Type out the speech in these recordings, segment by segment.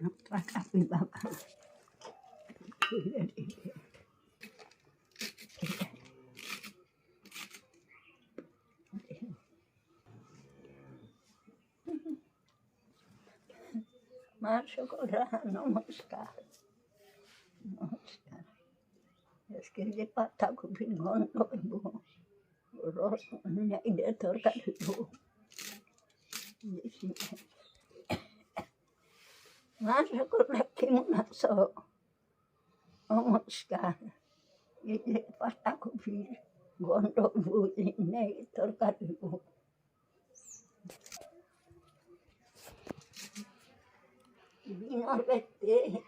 Tapi bapak masuk orang namaskar. Namaskar. Eskili patah kuping ngono ibu. Rosnya ide terkat ibu. Di sini. Masuk lagi masuk. Namaskar. Ide patah kuping ngono ibu ini terkat ibu. Binarete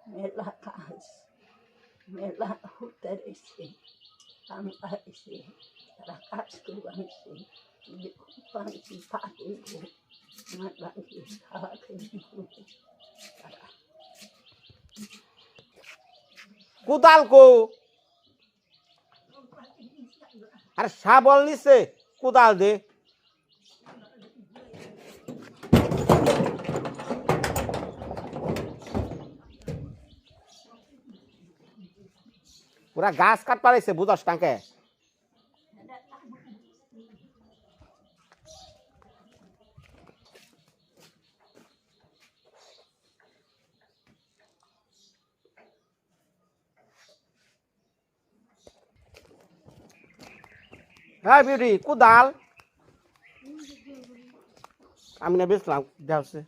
melakas melahuterisi tampaisi rakas kubansi dipansi padu malaki hakimu কোদালকো আর শাবল নিছে কোদাল দে পুরা গাছ কাট পালাইছে বুঝস টাকে হ্যাঁ beauty কোদাল আমি না বেচলাম যাচ্ছে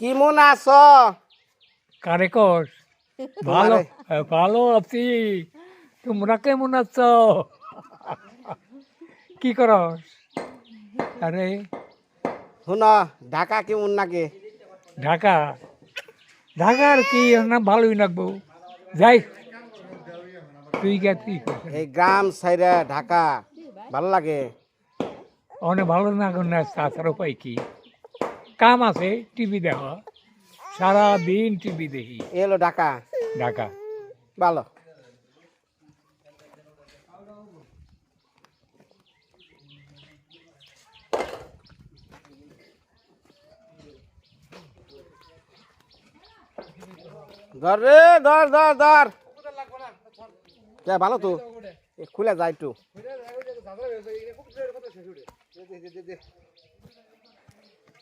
কেমন আছো কারে কস ভালো ভালো আছি তোমরা কেমন আছো কি করস আরে শুন ঢাকা কেমন লাগে ঢাকা ঢাকার কি না ভালোই লাগবো যাই তুই গেছি এই গ্রাম সাইডে ঢাকা ভালো লাগে অনেক ভালো না না তাছাড়া উপায় কি কাম আছে টিভি দেখা সারাদিন টিভি দেখি এলো ঢাকা ঢাকা ভালো ধর রে ধর ধর ধর ভালো তো খুলে যায় একটু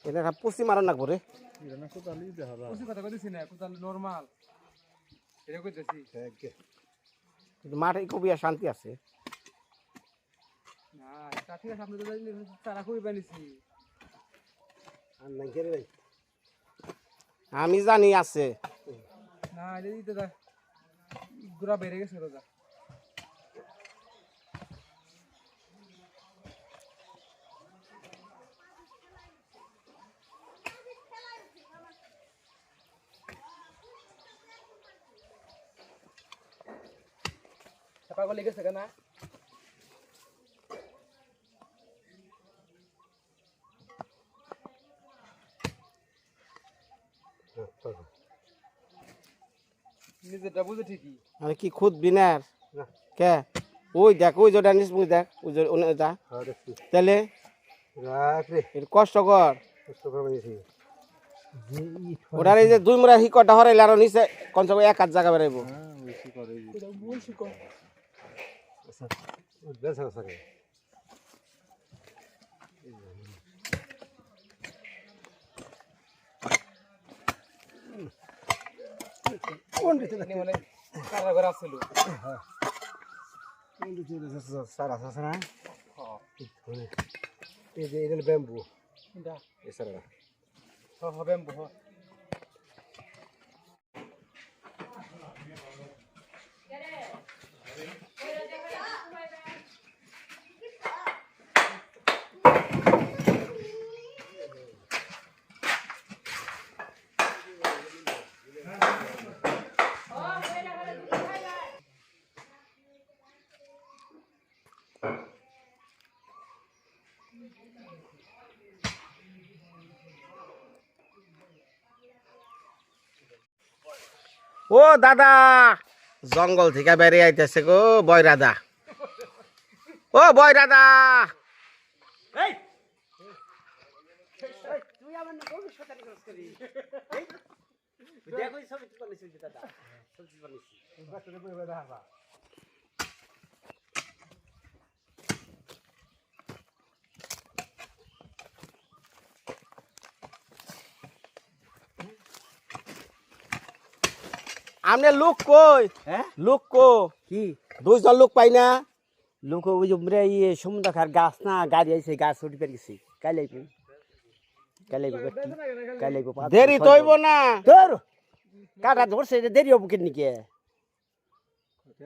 এটা পুষি মারন লাগবো রে মাঠে খুবই শান্তি আছে আমি জানি আছে বেড়ে গেছে পাগল লেগেছে কেনা নিজেটা বুঝে ঠিকই আরে কি খুদ বিনার কে ওই দেখ ওই যেটা নিস মুই দেখ ওই যে যা তাহলে কষ্ট কর ওটার এই যে দুই মুড়া হিকটা হরাইলে আরো নিচে কমসে কম এক হাত জায়গা বেড়াইব ব্যাম্বু ব্যাম্বু ও দাদা জঙ্গল থেকে বেরিয়ে আইতেছে গো বয়রাদা। ও বয়রাদা, আমনে লোক কই? হ্যাঁ লোক কো? কি দুইজন লোক পাই না। লোক ওই যে উমরে ইয়ে সমুদ্র খার গাছ না গাড়ি আইছে গাছ উঠে পেরে গেছি কাইলে আইবো কাইলে আইবো দেরি তো হইব না। তোর কাটা ধরছে এটা দেরি হবো কেন কে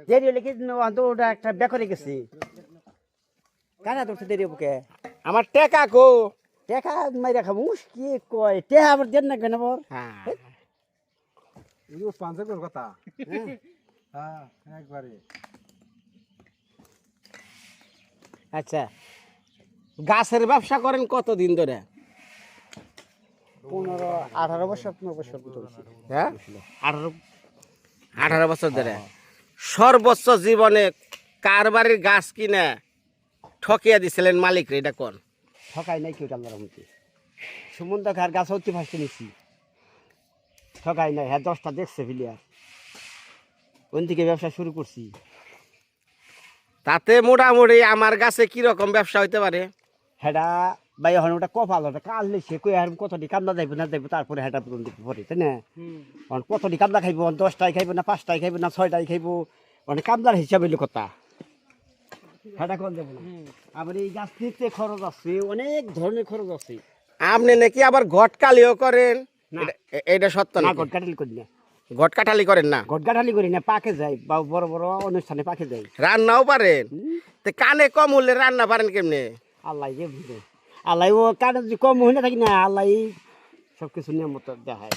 দেরি হলে কি তো ওটা একটা বেকরে গেছি কাটা ধরছে দেরি হবো কে আমার টেকা কো? টেকা মাইরা খাবো কি কয় টেহা আবার দেন না কেন বর হ্যাঁ এই পাঁচে কোন কথা হ্যাঁ একবারে আচ্ছা, গাছের ব্যবসা করেন কতদিন ধরে? 15-18 বছর 15 বছর হ্যাঁ 18 বছর ধরে। সর্বোচ্চ জীবনে কার বাড়ির গাছ কিনে ঠকিয়া দিছিলেন মালিক রে, এটা কোন? ঠকাই নাই কেউ আল্লাহর রহমতে সমুদ্র খার গাছ হচ্ছে ফাঁসতে নিছি ঠকাই নাই হ্যাঁ 10টা দেখছে ফিলিয়ার ওন থেকে ব্যবসা শুরু করছি তাতে মোটামুটি আমার গাছে কি রকম ব্যবসা হইতে পারে? হেডা ভাই এখন ওটা কপাল ওটা কাল লেছে কই আর কতটি কামলা যাইব না যাইব তারপরে হেডা পর্যন্ত পরে তাই না এখন কতটি কামলা খাইব 10টায় খাইব না 5টায় খাইব না 6টায় খাইব মানে কামলার হিসাবে হইলো কথা হেডা কোন যাবো না আবার এই গাছ নিতে খরচ আছে অনেক ধরনের খরচ আছে আপনি নাকি আবার ঘটকালিও করেন? না। এটা সত্য না না? গটকাটালি করি না ঘটকাটালি করেন না? গটকাটালি করি না পাকে যাই বা বড় বড় অনুষ্ঠানে পাকে যাই রান্নাও পারেন? তো কানে কম হলে রান্না পারেন কেমনে? আল্লাহ যে বুঝে আল্লাহ ও কানে যদি কম হয়ে না থাকি না আল্লাহ সব কিছু নিয়ম মতো দেখায়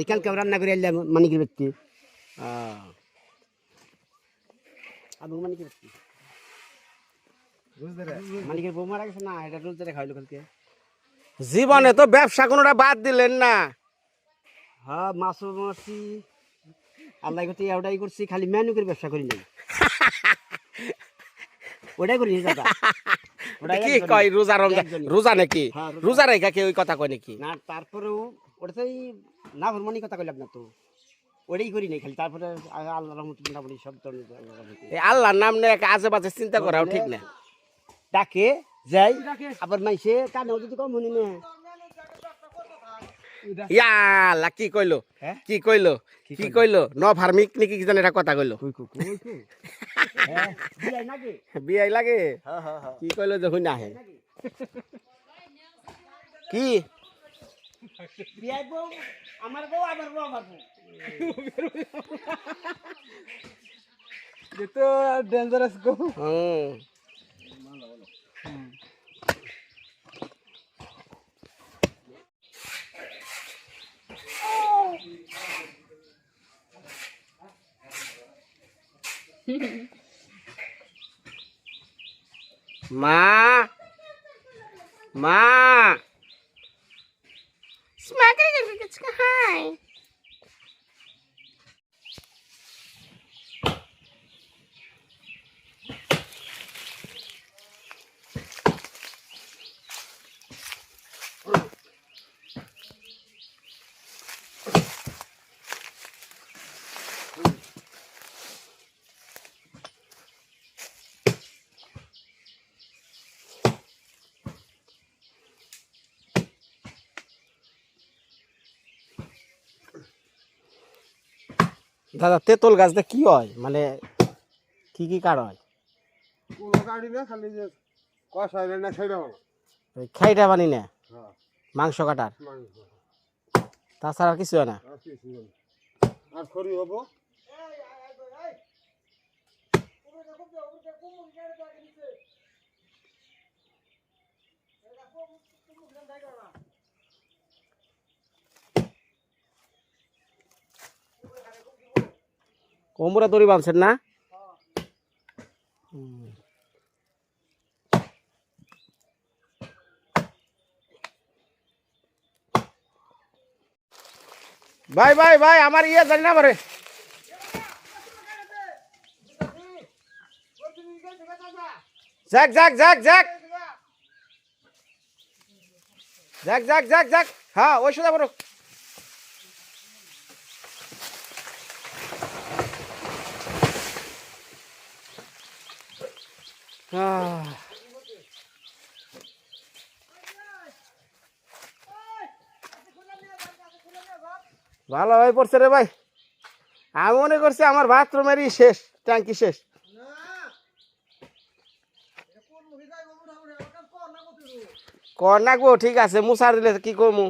কালকে রান্না করে এলাম মানিকের ব্যক্তি আবু মানিকের ব্যক্তি মানিকের বউ মারা গেছে না এটা রোজ ধরে খাইলো কালকে জীবনে তো ব্যবসা কোনোটা বাদ দিলেন না। হ্যাঁ মাছও মারছি আল্লাহ করতে ওটাই করছি খালি মেনু করে ব্যবসা করি নাই ওটাই করি দাদা কি কয় রোজা রমজান রোজা নাকি? হ্যাঁ, রোজা। রোজা রেখা কে ওই কথা কয় নাকি? না তারপরেও ওটাতেই না ভরমানি কথা কইলাম না তো ওটাই করি নাই খালি তারপরে আল্লাহ রহমত মোটামুটি সব ধরনের এই আল্লাহর নাম নিয়ে আজে বাজে চিন্তা করাও ঠিক না। ডাকে যাই আবার মাইসে কানেও যদি কম শুনি না ইয়া আল্লাহ কি কইলো? হ্যাঁ? কি কইলো? কি কইলো? ন ফার্মিক নাকি কি জানি এটা কথা কইলো? হ্যাঁ বিয়াই নাকি বিয়াই লাগে? হ্যাঁ হ্যাঁ হ্যাঁ কি কইলো যখন না হে কি বিয়াই বউ আমার বউ আমার বউ আমার বউ ये तो डेंजरस गो হুম মা মা হাই দাদা তেঁতুল গাছটা কি হয়, মানে কি কি কাঠ হয়? কোনো গাড়ি না খালি যে কষাই না সেটা ওই খাইটা বানি না হ্যাঁ মাংস কাটার, মাংস তাছাড়া আর কিছু হয় না? আর কিছু না। আর খড়ি হবো কোমরা দড়ি বাঁধছেন না? ভাই ভাই ভাই আমার ইয়ে জানি না পারে যাক যাক যাক যাক যাক যাক যাক যাক হ্যাঁ ওই সোজা বড় ভালো হয়ে পড়ছে রে ভাই আমি মনে করছি আমার বাথরুমেরই শেষ ট্যাঙ্কি শেষ কর নাকবো ঠিক আছে মুসার দিলে কি করবো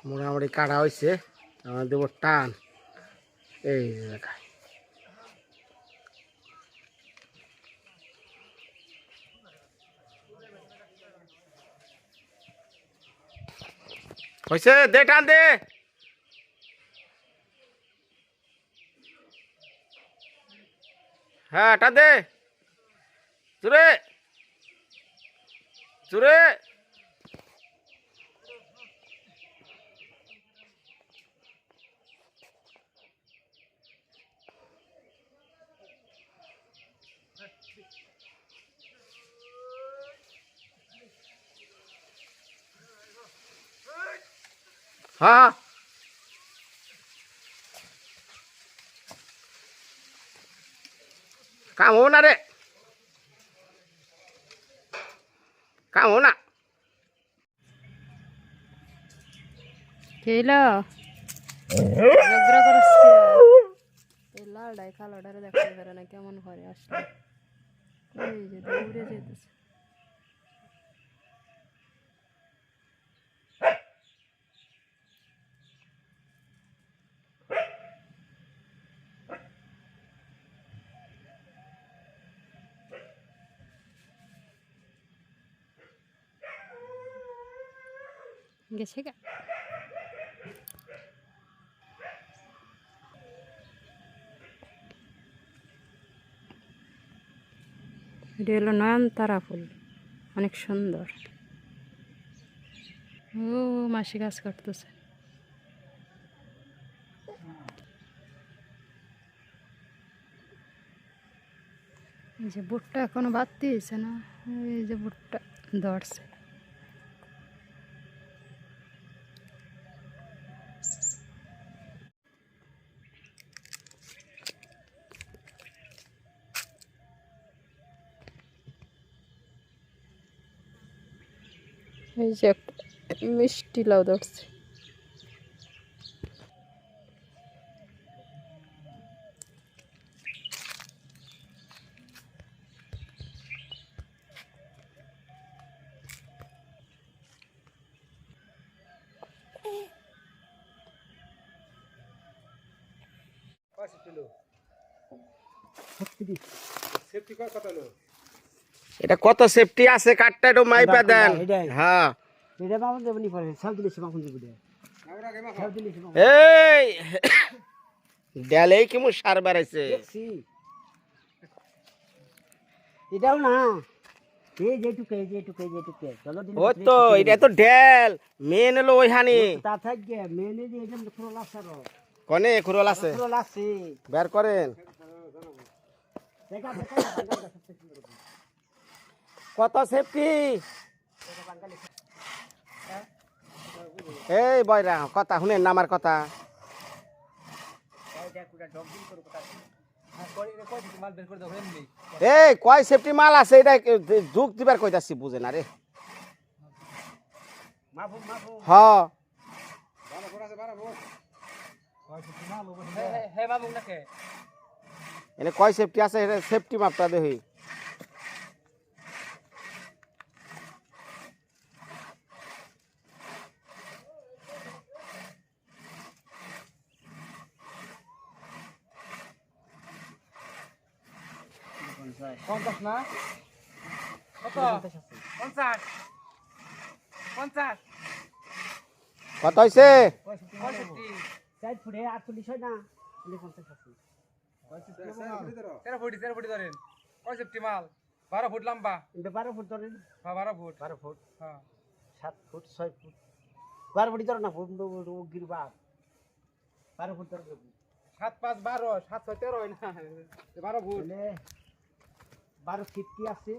মোটামুটি কাটা হয়েছে আমার দেবো টান এই দেখায় হয়েছে দে টান দে হ্যাঁ টান দে চুরে চুরে হ্যাঁ কাম हो ना रे काम हो ना খেলা ঝগড়া করছ এই লালডাই কালোডারে দেখতে পারে না কেমন করে আসলে এই যে দৌড়ে যেতেছে গেছে গা এটা হলো নয়নতারা ফুল অনেক সুন্দর ও মাসি গাছ কাটতেছে এই যে বুটটা এখনো বাড়তি হয়েছে না এই যে বুটটা ধরছে এই যে একটা মিষ্টি লাউ ধরছে এটা কত সেফটি আছে কাটটা একটু মাইপা দেন হ্যাঁ এটা মামুন দেব নি পরে সব দিলে সে মামুন দেব দে সব দিলে সে মামুন এই ডালেই কি মু সার বাড়াইছে দেখছি এটাও না এই যেটুকে চলো দিন ও তো এটা তো ডেল মেন হলো ওইখানে তা থাকবে মেনে যে এটা পুরো লাসারো কনে খুরল আছে পুরো লাসি বের করেন দেখা কত সেফটি এই বয়রা কথা শুনেন না আমার কথা এই কয় সেফটি মাল আছে এটা যুগ দিবার কইতাছি বুঝে না রে হ এনে কয় সেফটি আছে এটা সেফটি মাপটা দেখি পঞ্চাশ না কত 50 50 কত হইছে 4 ফুটে 48 হয় না 50 আছে 13 ফুট ধরেন 65 মাল 12 ফুট লম্বা এটা 12 ফুট ধরেন। হ্যাঁ 12 ফুট 12 ফুট হ্যাঁ 7 ফুট 6 ফুট 12 ফুট ধরে না ফুট গিরবা 12 ফুট ধরে 7 5 12 7 6 13 হয় না 12 ফুট 12 সিফটি আছে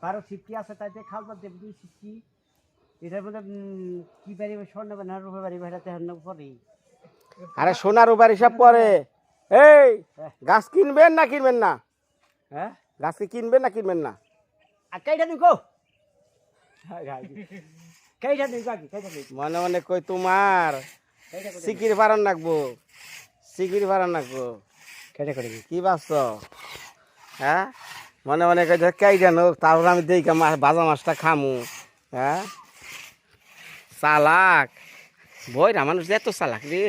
12 সিফটি আছে তাইতে খালবা দেব 2 সিফটি এটার মধ্যে কি পারিবে স্বর্ণ বা না রূপে পারিবে এটা তেহান্ন পরে। আরে সোনার উপর হিসাব পরে এই গাছ কিনবেন না কিনবেন না হ্যাঁ গাছ কি কিনবেন না কিনবেন না আর কাইটা নিকো কাইটা নিকো আগে কাইটা নিকো মনে মনে কই তোমার সিকির পারান রাখবো সিকির পারান রাখবো কাইটা করে কি ভাবছ হ্যাঁ মনে মনে কই কাই জানো তারপর আমি দেখি বাজা মাছটা খামু হ্যাঁ চালাক বইরা মানুষ এত চালাক রে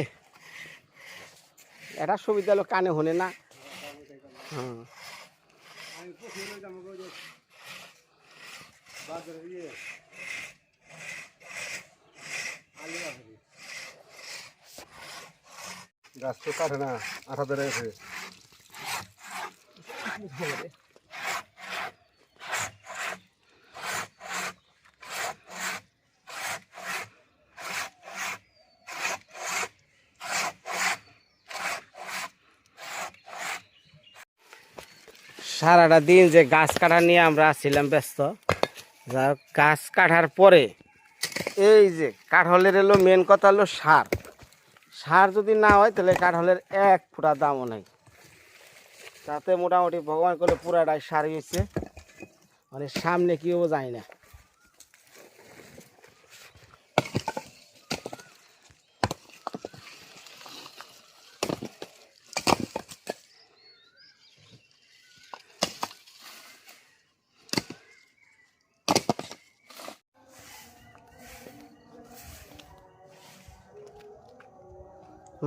এটা সুবিধা হলো কানে শুনে না হুম গাছ তো কাটে না আঠা ধরে গেছে সারাটা দিন যে গাছ কাটা নিয়ে আমরা ছিলাম ব্যস্ত যা হোক, গাছ কাটার পরে এই যে কাঠলের এলো মেন কথা হলো সার সার যদি না হয় তাহলে কাঠলের 1 ফুটা দামও নাই তাতে মোটামুটি ভগবান করলে পুরাটাই সার হয়েছে মানে সামনে কেউ যায় না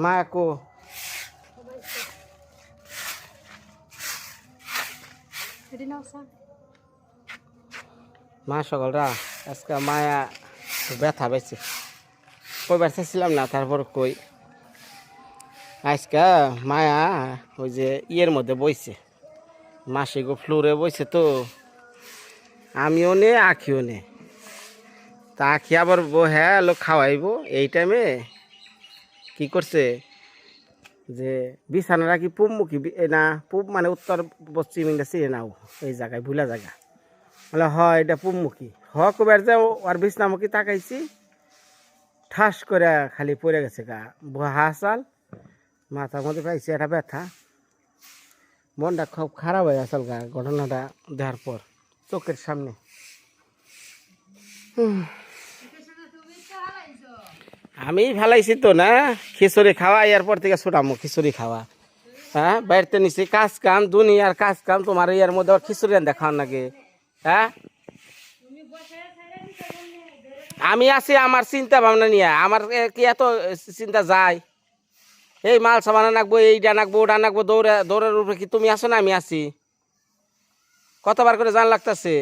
মাকো এটি নাও স্যার মা সকলরা আজকে মায়া ব্যথা পেয়েছে কইবার চাইছিলাম না তারপর কই আজকে মায়া ওই যে ইয়ের মধ্যে বইছে মাসিগো ফ্লোরে বইছে তো আমিও নে আখিও নে তা আখি আবার হ্যাঁ লোক খাওয়াইবো এই টাইমে কি করছে যে বিছানা রাখি পূবমুখী না পূব মানে উত্তর পশ্চিম ইংরেজি নাও এই জায়গায় ভুলা জায়গা বলে হয় এটা পূবমুখী কবার যে আর বিছনামুখী তাকাইছি ঠাস করে খালি পড়ে গেছে গা হাসাল মাথার মধ্যে পাইছে একটা ব্যথা মনটা খুব খারাপ হয়ে আসল গা ঘটনাটা দেখার পর চোখের সামনে আমি ভালাইছি তো না খিচুড়ি খাওয়া এরপর থেকে ছোটামো খিচুড়ি খাওয়া হ্যাঁ বাড়িতে নিছি কাজ কাম দুনিয়ার কাজ কাম তোমার ইয়ার মধ্যে খিচুড়ি দেখাও নাকি হ্যাঁ আমি আছি আমার চিন্তা ভাবনা নিয়ে আমার কি এত চিন্তা যায় এই মাল সাবানা নাকবো এইটা নাকবো ওটা নাকবো দৌড়ের উপরে কি তুমি আসো না আমি আছি কতবার করে জান লাগতেছে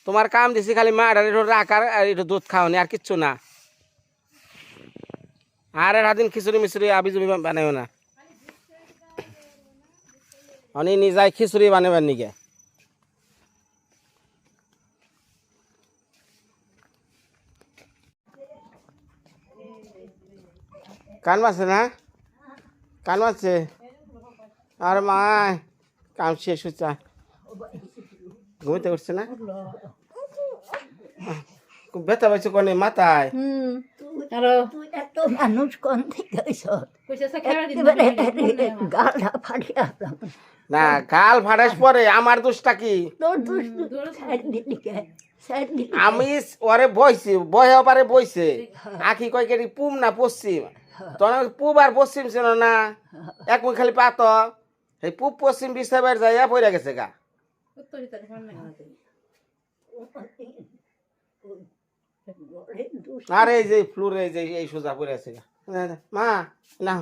তোমার কাম দিছি খালি মাঠ আর একটু রাখার আর একটু দুধ খাওয়ানি আর কিচ্ছু না আর দিন খিচুড়ি মিচুড়ি আবি জুবি বানাইও না অনি নিজাই খিচুড়ি বানাবার নিগে কান মারছে না কান মারছে আর মা কাম শেষ হচ্ছে ঘুমিতে উঠছে না খুব ব্যথা পাইছে কোনে মাথায় তুই এত মানুষ কোন থেকে একেবারে গালা ফাটিয়া না গাল ফাটাস পরে আমার দোষটা কি তোর দুষ সাইড দিলি কে সাইড দিলি আমি ওরে বইছি বহে পারে বইছে আখি কয় কেটে পূব না পশ্চিম তখন পূব আর পশ্চিম ছিল না এক মুখ খালি পাত এই পূব পশ্চিম বিস্তার যাইয়া পড়ে গেছে গা আর এই যে ফ্লোরে যে এই সোজা পড়ে আছে গা মা না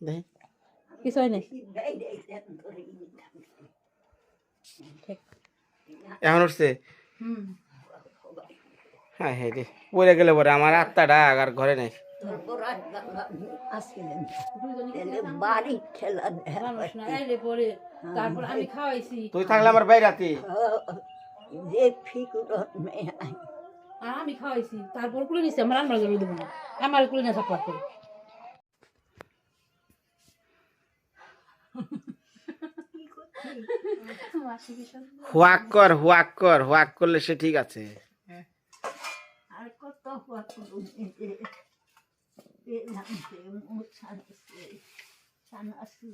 দেখি কিছু হয় নাই এখন উঠছে? হুম হ্যাঁ হ্যাঁ রে, পড়ে গেলে পরে আমার আত্মাটা আর ঘরে নেই। তারপর আসলেন বাড়ি ঠেলা তারপর আমি খাওয়াইছি তুই থাকলে আমার বাইরাতে যে ফিকুর মেয়ে আর আমি খাওয়াইছি তারপর কুলে নিছি আমার রান্না করে দেবো না আমার কুলে না সাপোর্ট করে হুয়াক কর হুয়াক করলে সে ঠিক আছে। আর কত হওয়া করুন জানতে ছাড়ছে ছানাছি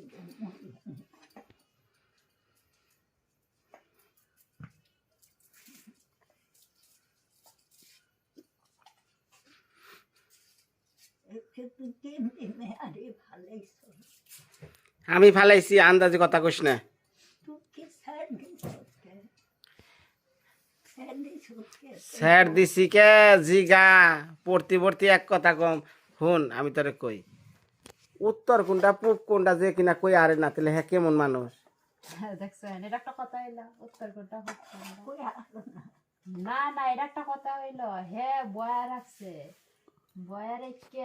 আরে ভালোই আমি ফালাইছি আন্দাজে কথা কইস না। তুই কি স্যার দিছি কে জিগা পড়তি পড়তি এক কথা কম হুন আমি তোরে কই উত্তর কোনটা পূব কোনটা যে কিনা কই আরে না তাহলে হ্যাঁ কেমন মানুষ। দেখছেন এটা একটা কথা হইলো উত্তর কোনটা হচ্ছে না না এটা একটা কথা হইলো হ্যাঁ বয়া রাখছে বয়া রেখে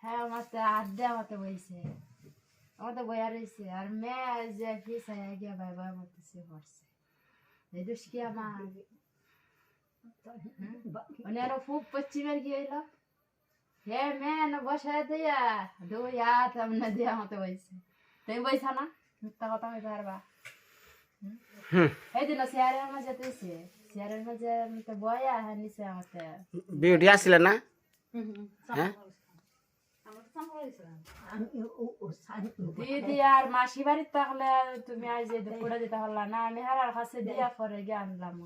হ্যাঁ আমাকে আড্ডা আমাকে বইছে আমাদের বয়া রয়েছে আর মেয়ে যে ফিসাই গিয়া ভাই ভাই মতেছে হরছে এই দোষ কি আমার মানে আরো খুব পশ্চিমের গিয়ে এলো হে মেয়ে না বসায় দিয়া দুই হাত আমনে দিয়া আমাকে বইছে তুমি বইছা না মিথ্যা কথা হইতে পারবা এই দিন চেয়ারের মাঝে তুইছে চেয়ারের মাঝে তো বয়া হ্যাঁ নিচে আমাকে বিউটি আসলে না হ্যাঁ দিদি আর মাসি বাড়ির তাহলে তুমি আজ যে দুপুরে দিতে পারলা না আমি হারার কাছে দিয়া পরে গিয়ে আনলাম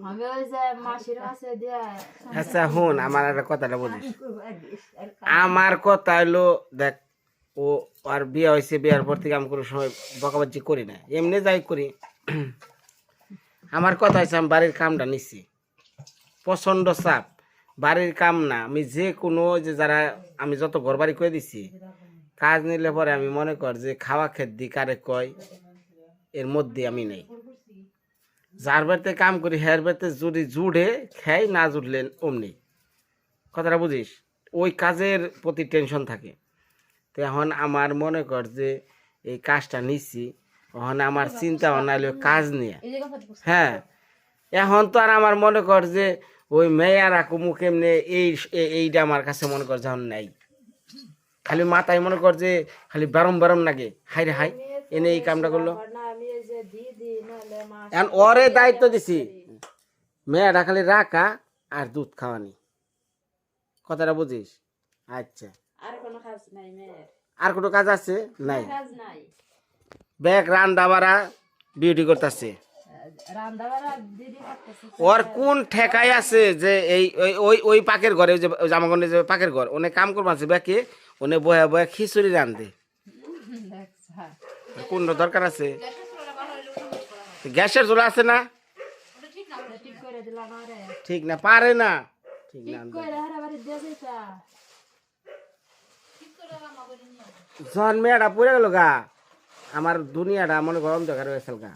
আমি ওই যে মাসির কাছে দিয়া আচ্ছা হুন আমার একটা কথাটা বলিস আমার কথা হইলো দেখ ও আর বিয়ে হয়েছে বিয়ার পর থেকে আমি কোনো সময় বকাবাজি করি না এমনি যাই করি আমার কথা হয়েছে আমি বাড়ির কামটা নিচ্ছি প্রচণ্ড চাপ বাড়ির কাম না আমি যে কোনো যে যারা আমি যত ঘর বাড়ি করে দিছি কাজ নিলে পরে আমি মনে কর যে খাওয়া খেদ্দি কারে কয় এর মধ্যে আমি নেই যার বাড়িতে কাম করি হের বাড়িতে যদি জুড়ে খাই না জুড়লে অমনি কথাটা বুঝিস ওই কাজের প্রতি টেনশন থাকে তো এখন আমার মনে কর যে এই কাজটা নিচ্ছি এখন আমার চিন্তা ভাবনা হলো কাজ নিয়ে হ্যাঁ এখন তো আর আমার মনে কর যে ওই মেয়ারা কুমুক এমনি এইটা আমার কাছে মনে কর যখন নাই খালি মাথায় মনে কর যে খালি বারম বারম লাগে হাই রে হাই এনে এই কামটা করলো এখন ওরে দায়িত্ব দিছি মেয়েটা খালি রাখা আর দুধ খাওয়ানি কথাটা বুঝিস আচ্ছা আর কোনো কাজ নাই মেয়ের আর কোনো কাজ আছে নাই কাজ নাই ব্যাগ রান্না বাড়া বিউটি করতেছে রান্না বাড়া দিদি করতেছে ওর কোন ঠেকাই আছে যে এই ওই ওই পাকের ঘরে ওই যে জামাগন্ডে যে পাকের ঘর ওনে কাম করবা আছে ব্যাকে ওনে বয়া বয়া খিচুড়ি রান্ধে কোন দরকার আছে গ্যাসের চুলা আছে না ঠিক করে দিলাম আরে ঠিক না পারে না ঠিক না ঠিক করে হারা বাড়ি দিয়ে দিতা জন মেয়েটা পড়ে গেল গা আমার দুনিয়াটা মনে গরম জায়গা রয়েছে গা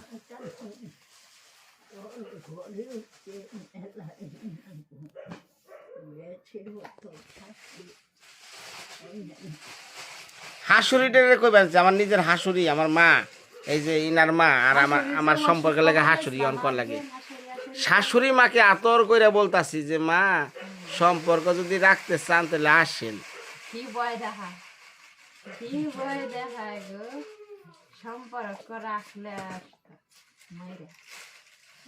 হাসুরিটা কই বাজছে আমার নিজের হাসুরি আমার মা এই যে ইনার মা আর আমার সম্পর্কে লাগে হাসুরি অনকন লাগে শাশুড়ি মাকে আতর করে বলতাছি যে মা সম্পর্ক যদি রাখতে চান তাহলে আসেন কি বয় দেখা কি বয় দেখা গো সম্পর্ক রাখলে মাইরে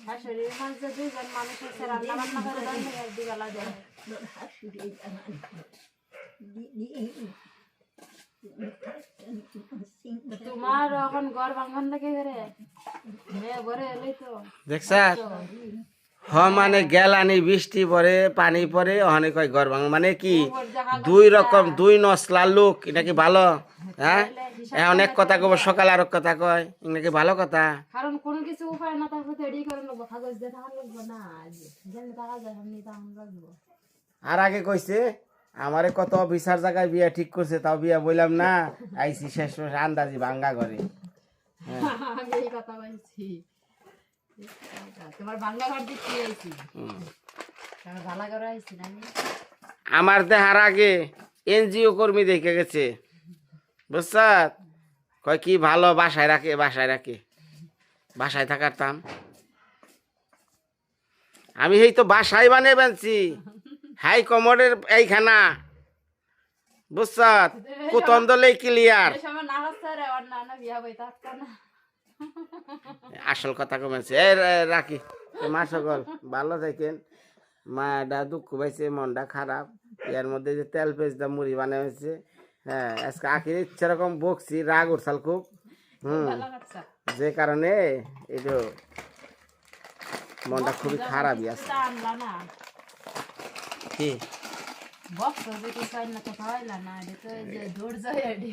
শাশুড়ির মাঝে দুইজন মানুষ আছে রান্না বান্না করে দেয় দুবেলা দেয় তোমার এখন ঘর ভাঙন নাকি ঘরে মেয়ে ভরে এলেই তো দেখছ হ মানে গেলানি বৃষ্টি পরে পানি পরে অনেক কয় ঘর ভাঙ মানে কি দুই রকম দুই নসলা লোক এটা কি ভালো হ্যাঁ এখন এক কথা কব সকালে আর এক কথা কয় এটা কি ভালো কথা কারণ কোনো কিছু উপায় না থাকলে তো এডি করে নেবো কাগজ দিয়ে থাকা লাগবো না যেন টাকা যায় এমনি তখন লাগবো আর আগে কইছে আমারে কত বিচার জায়গায় বিয়া ঠিক করছে তাও বিয়া বললাম না আইসি শেষ আন্দাজি ভাঙ্গা করে আমি এই কথা বলছি তোমার বাংলা ঘর দিচ্ছি আইছি তোমার ভালো করে আইছি না আমি আমার দেহার আগে এনজিও কর্মী দেখে গেছে বুঝছ কয় কি ভালো বাসায় রাখে বাসায় থাকার তাম আমি এই তো বাসায় বানিয়ে বানছি হাই কমোডের এইখানা বুঝছ কুতন্দলেই ক্লিয়ার এই সময় না হচ্ছে রে আর না বিয়া বই থাকতো না আসল কথা কমেছে রাখি মা সকল ভালো থাকেন মাটা দুঃখ পাইছে মনটা খারাপ এর মধ্যে যে তেল পেঁচদা মুড়ি বানাইছে হ্যাঁ আজকে আখির ইচ্ছা রকম বকছি রাগ উঠছাল খুব ভালো লাগছে যে কারণে এই যে মনটা খুবই খারাপই আছে আনলা না কি বক্স যে কি চাই না তো খাইলা না এটা তো এই যে দৌড় যায় এডি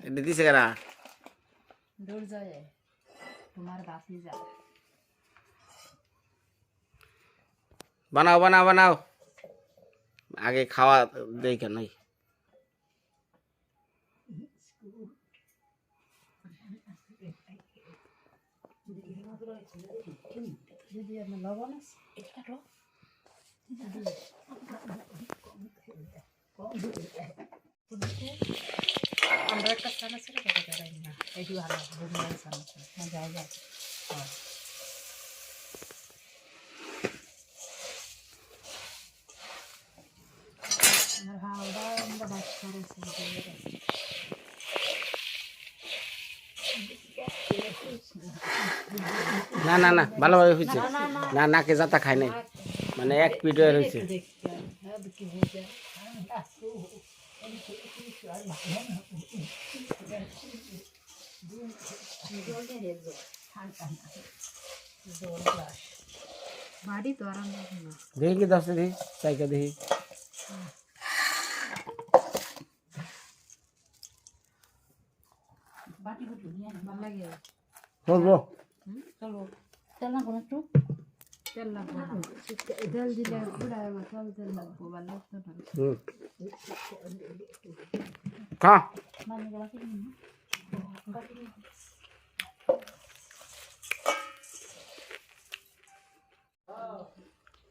এটা দিছে কেনা দৌড় যায় তোমার বাসি যা বানাও বানাও বানাও আগে খাওয়া দেই কেন দিদি আমার লবণ আছে এটা কাটো আমরা একটা স্থান আছে কথা জানি না এটি ভালো বুঝলাম স্থান আছে না যাই যাই আমার হাওড়া আমরা বাস করেছি না না না ভালোভাবে হয়েছে না নাকে যাতা খায় নাই মানে এক পিঠ হয়ে রয়েছে বাড়ি তো আরাম না দেখি কি দশ দেখি চাইকা দেখি বাটি গুলো নিয়ে ভালো লাগে চলবো চলো তেল না কোনো একটু তেল লাগবে না তেল দিলে পুরা তেল লাগবে ভালো লাগতো না খা মানে বাকি বাকি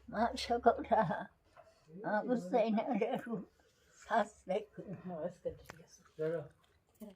মা সকলরা অবস্থায় না শ্বাস দেখুন